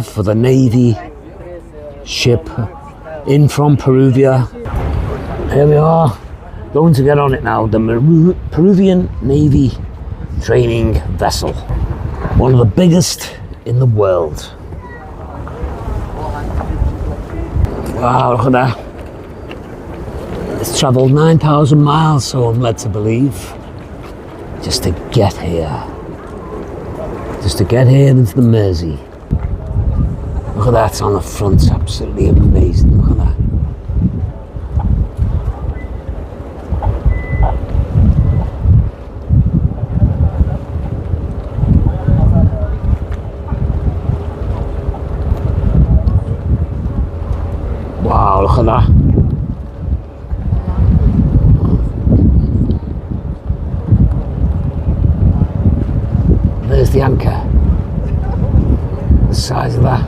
off for the Navy ship in from Perugia. Here we are, going to get on it now. The Peruvian Navy training vessel, one of the biggest in the world. Wow, look at that. It's travelled 9,000 miles, so I'm led to believe, just to get here. Just to get here into the Mersey. Look at that on the front, absolutely amazing. Look at that. Wow, look at that. There's the anchor. The size of that.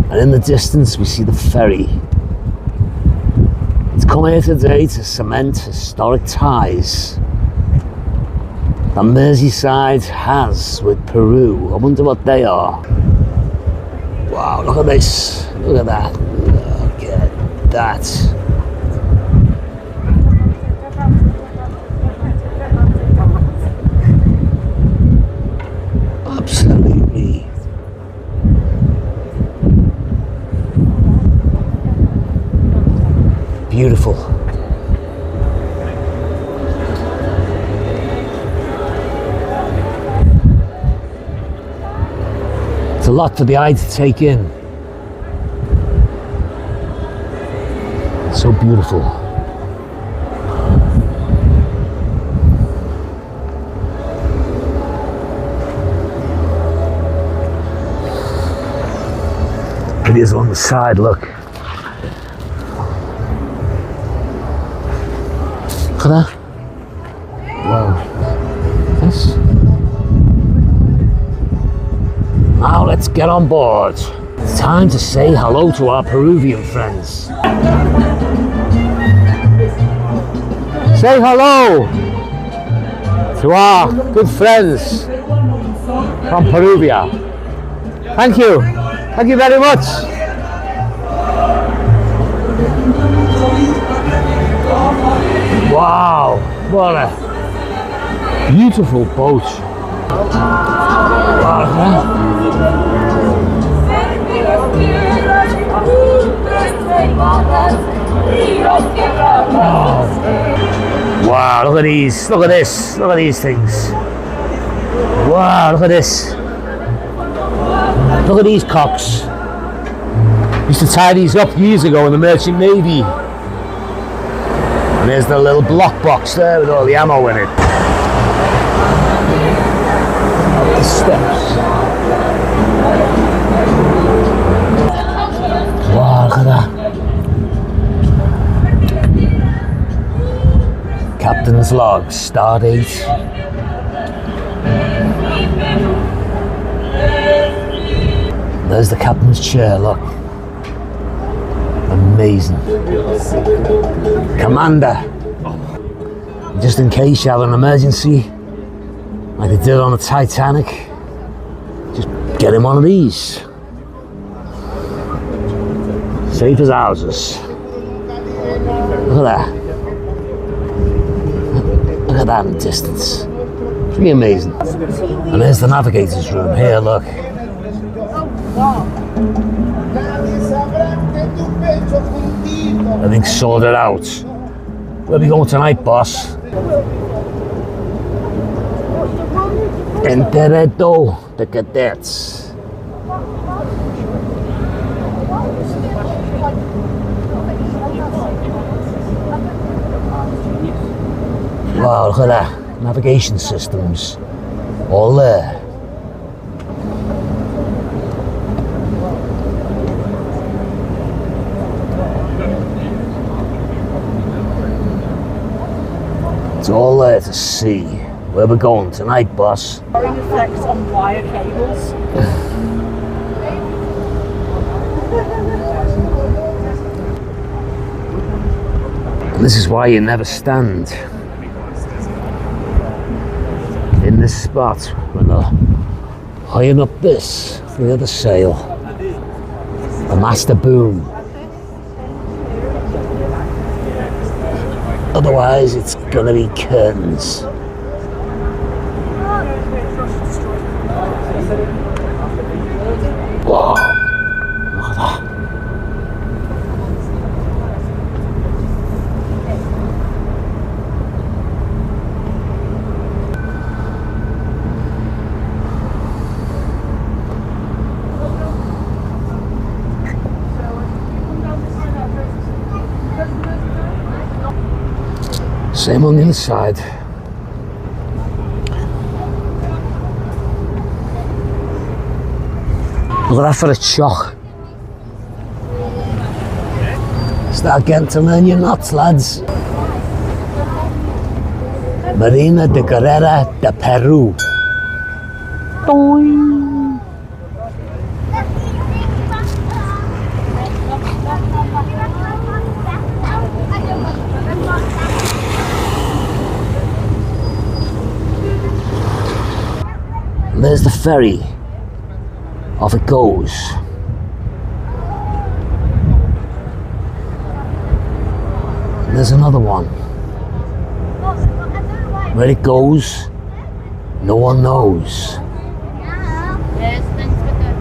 And in the distance we see the ferry. It's come here today to cement historic ties that Merseyside has with Peru. I wonder what they are. Wow, look at this. Look at that. Look at that. Absolutely beautiful. It's a lot for the eye to take in. It's so beautiful. It is on the side, look. Look at that. Wow. This. Now let's get on board. It's time to say hello to our Peruvian friends. Say hello to our good friends from Peruvia. Thank you. Thank you very much. Wow, what a beautiful boat. Wow, look at these, look at this, look at these things. Wow, look at this. Look at these cocks. Used to tie these up years ago in the Merchant Navy. And there's the little block box there with all the ammo in it. The steps. Wow, look at that. Captain's log, stardate. There's the captain's chair, look. Amazing. Commander. Just in case you have an emergency, like they did on the Titanic, just get him one of these. Safe as houses. Look at that. Look at that in the distance. Pretty amazing. And there's the navigator's room. Here, look. Everything's sorted out. Where are we going tonight, boss? Enterrado de cadets. Wow, look at that. Navigation systems. All there. It's all there to see. Where we're going tonight, boss? Effects on wire cables. And this is why you never stand in this spot when the Higher up this, the other sail. The master boom. Otherwise, it's gonna be curtains. Whoa, look at that. Same on the other side. Look at that for a shock. Start getting to learn your knots, lads. Marina de Carrera de Peru. Doing. There's the ferry. Off it goes. There's another one. Where it goes, no one knows. There's things with the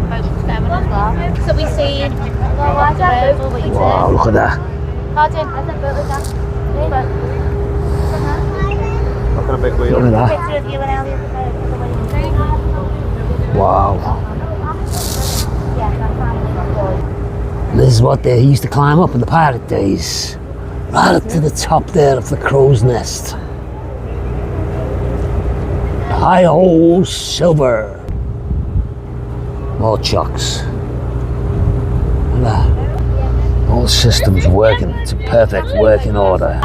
boats going as well. So we see Wow, look at that. Look at a big wheel. Look at that. Wow. This is what they used to climb up in the pirate days. Right up to the top there of the crow's nest. Hi-ho, silver. More chocks. Look at that. All systems working. It's a perfect working order.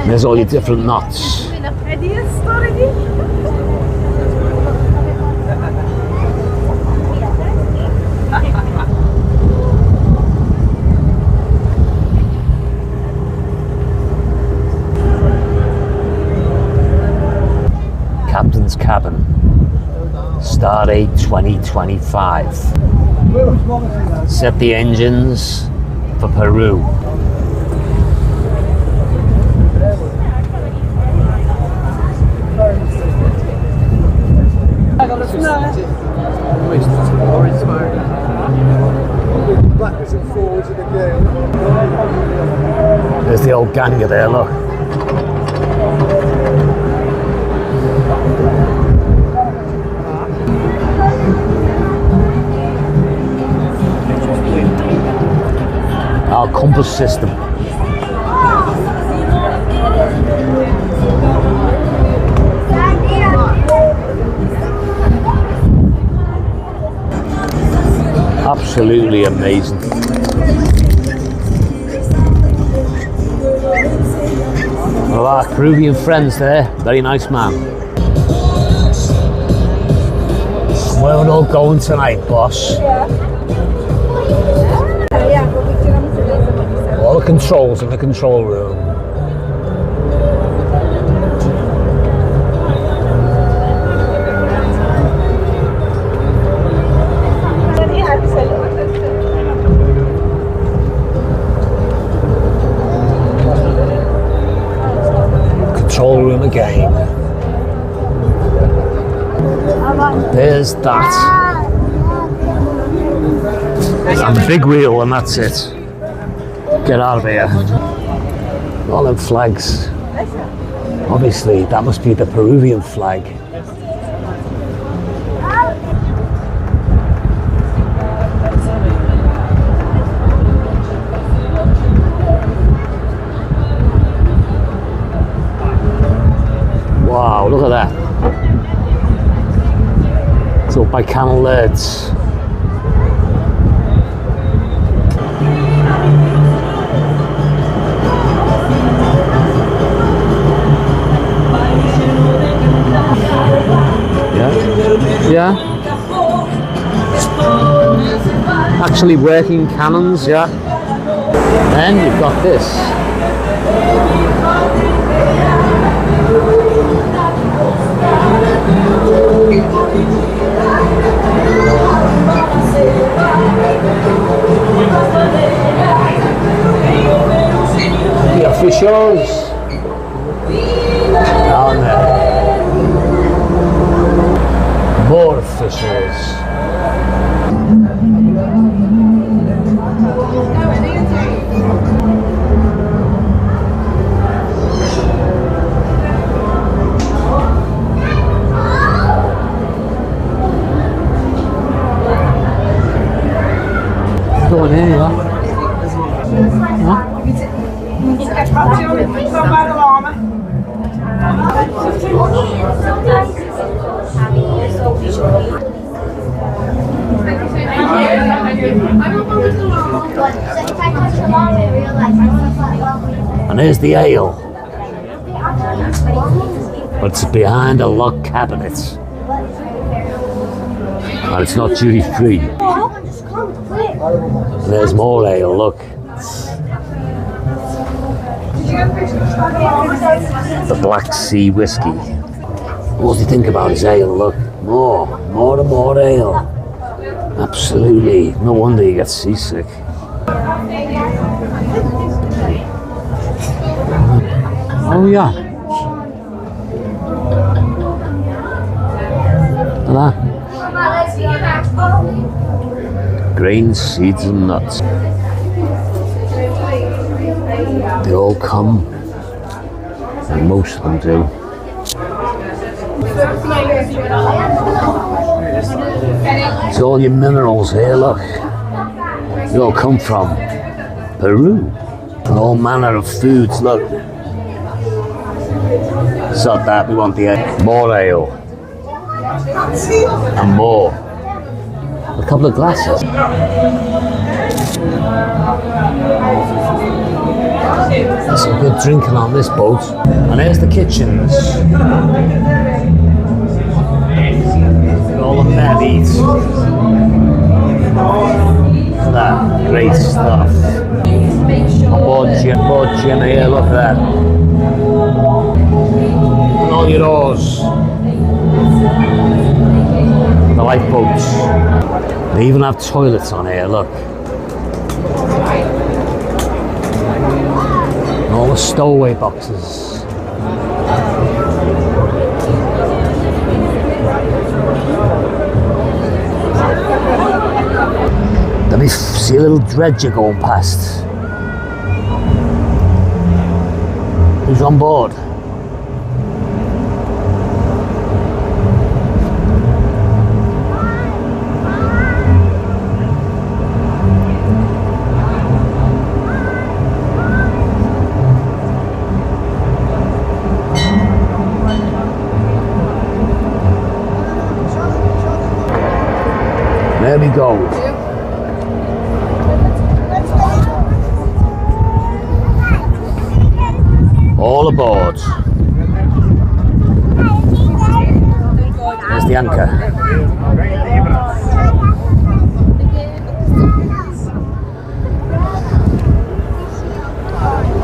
There's all your different knots. Captain's cabin. Stardate 2025. Set the engines for Peru. There's the old ganger there, look. Our compass system. Absolutely amazing. One of our Peruvian friends there, very nice man. Where we're all going tonight, boss? All the controls in the control room. Control room again. There's that. And the big wheel, and that's it. Get out of here. All them flags. Obviously, that must be the Peruvian flag. Wow, look at that. It's all by camel leads. Yeah. Actually working cannons, yeah. Then you've got this. fishers down there. More fishers. Going in, yeah. And there's the ale. But it's behind a locked cabinet. And it's not duty free. There's more ale, look. The Black Sea whiskey. What do you think about his ale? Look, more and more ale. Absolutely. No wonder you get seasick. Oh yeah. Look at that. Grains, seeds and nuts. They all come, and most of them do. It's all your minerals here, look. They all come from Peru. And all manner of foods, look. It's not that, we want the ale. More ale. And more. A couple of glasses. There's some good drinking on this boat. And there's the kitchens. All the meat. Look at that. Great stuff. More gin here, look at that. And all your oars. The lifeboats. They even have toilets on here, look. And all the stowaway boxes. Let me see a little dredger going past. Who's on board? There we go. All aboard. There's the anchor.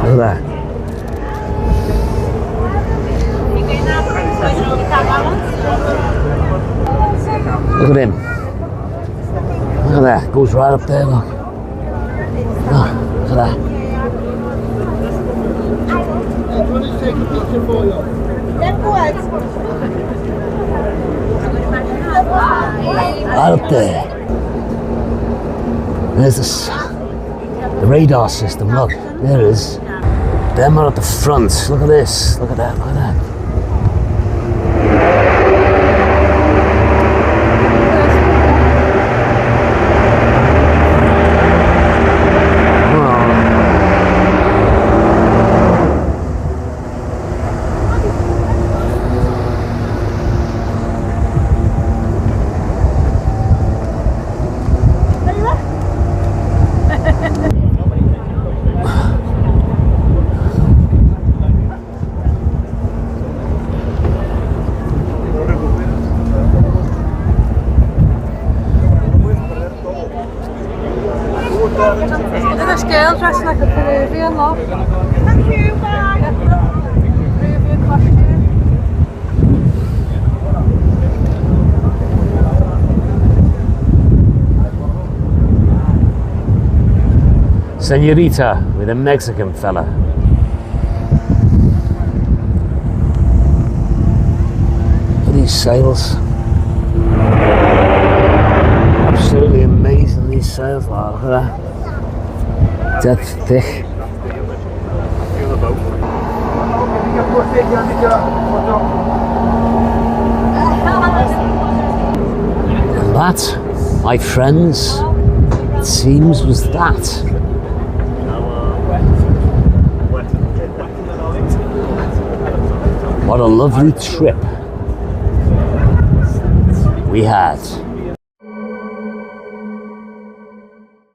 Look at that. Look at him. Look at that. Goes right up there, look. Look at that. Right up there. There's the radar system, look. There it is. Them are at the front. Look at this. Look at that. Look at that. This girl dressed like a Peruvian, look. Thank you, bye. Peruvian costume. Senorita with a Mexican fella. these sails. Absolutely amazing, these sails. Wow, look at that. Dead thick. And that, my friends, it seems was that. What a lovely trip we had.